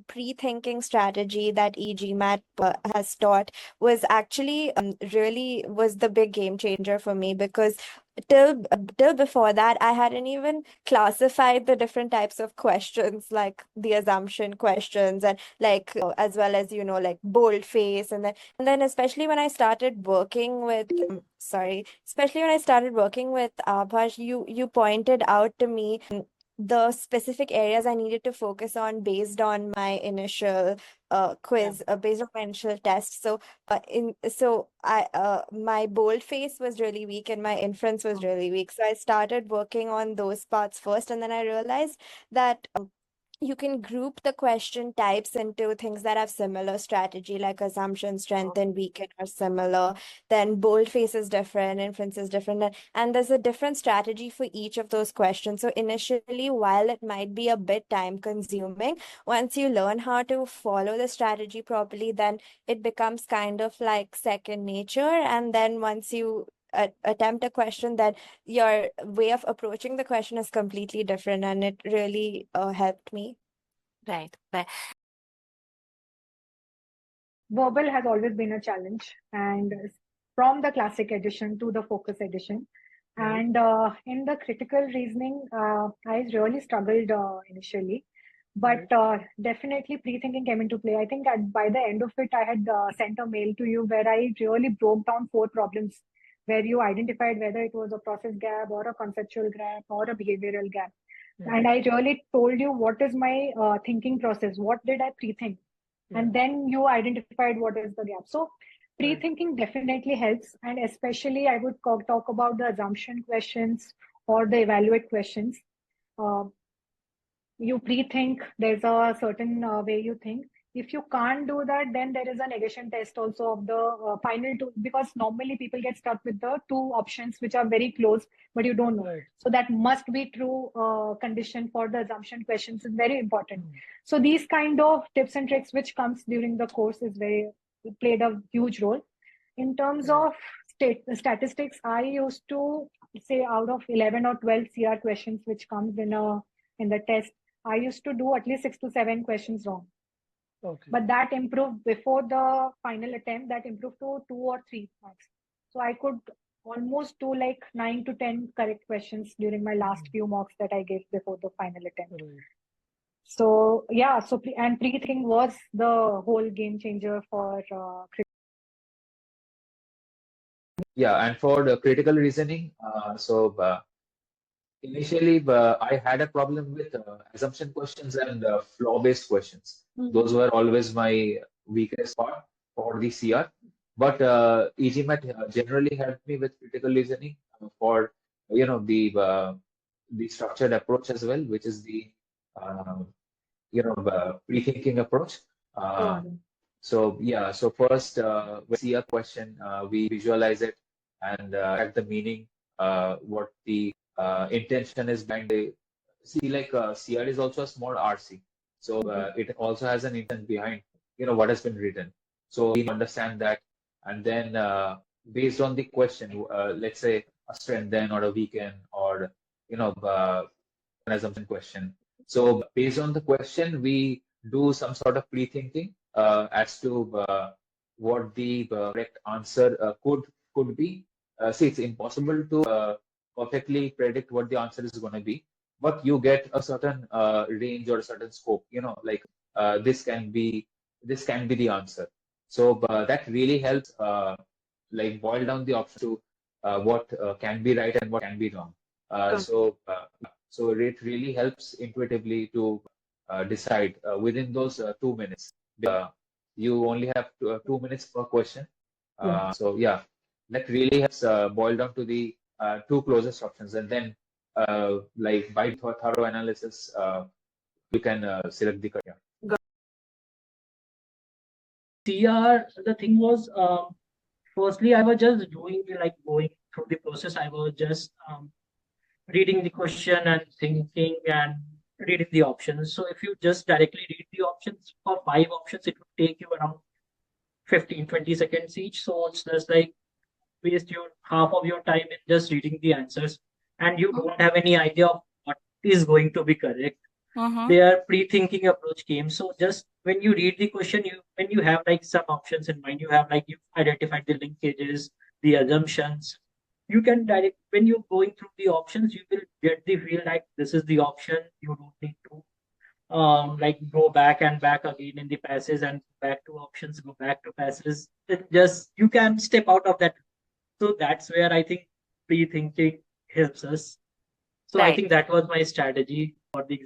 pre-thinking strategy that e-GMAT has taught was actually really was the big game changer for me, because till before that, I hadn't even classified the different types of questions, like the assumption questions, and like as well as like boldface, and then especially when I started working with especially when I started working with Abhash, you pointed out to me the specific areas I needed to focus on based on my initial quiz, based on my initial test. So my boldface was really weak and my inference was really weak. So I started working on those parts first, and then I realized that you can group the question types into things that have similar strategy, like assumption, strength, and weaken are similar. Then boldface is different, inference is different, and there's a different strategy for each of those questions. So initially, while it might be a bit time consuming, once you learn how to follow the strategy properly, then it becomes kind of like second nature. And then once you attempt a question, that your way of approaching the question is completely different, and it really helped me. Right. Verbal has always been a challenge, and from the classic edition to the focus edition. And in the critical reasoning, I really struggled initially, but definitely pre-thinking came into play. I think by the end of it, I had sent a mail to you where I really broke down 4 problems, where you identified whether it was a process gap or a conceptual gap or a behavioral gap. And I really told you what is my thinking process, what did I pre-think, and then you identified what is the gap. So pre-thinking definitely helps, and especially I would talk about the assumption questions or the evaluate questions. You pre-think, there's a certain way you think. If you can't do that, then there is a negation test also of the final 2, because normally people get stuck with the 2 options which are very close, but you don't know. Right. So that must be true condition for the assumption questions is very important. So these kind of tips and tricks which comes during the course played a huge role. In terms of statistics, I used to say out of 11 or 12 CR questions which comes in the test, I used to do at least 6 to 7 questions wrong. Okay. But that improved before the final attempt, that improved to 2 or 3 marks. So I could almost do like 9 to 10 correct questions during my last few mocks that I gave before the final attempt. So yeah, and pre-thinking was the whole game changer for and for the critical reasoning, initially, I had a problem with assumption questions and flaw-based questions. Those were always my weakest part for the CR. But e-GMAT generally helped me with critical reasoning for the structured approach as well, which is the pre-thinking approach. So first, when we see a question, we visualize it and at the meaning, what the intention is behind it. See, like CR is also a small RC, so it also has an intent behind what has been written. So we understand that, and then based on the question, let's say a strength then or a weaken or an assumption question. So based on the question, we do some sort of pre-thinking as to what the correct answer could be. See, it's impossible to perfectly predict what the answer is going to be, but you get a certain range or a certain scope. Like this can be the answer. So that really helps like boil down the option to what can be right and what can be wrong. So it really helps intuitively to decide within those 2 minutes. You only have 2 minutes per question. So that really helps boil down to the 2 closest options, and then like by thorough analysis, you can select the correct. CR, the thing was, firstly, I was just going through the process. I was just reading the question and thinking and reading the options. So if you just directly read the options for 5 options, it would take you around 15-20 seconds each. So it's just like waste your half of your time in just reading the answers, and you don't have any idea of what is going to be correct. their pre-thinking approach came. So just when you read the question, when you have like some options in mind, you have like you identified the linkages, the assumptions. You can direct when you're going through the options, you will get the feel like this is the option. You don't need to like go back and back again in the passes and back to options, go back to passes. It just you can step out of that. So that's where I think pre-thinking helps us. So I Right. think that was my strategy for the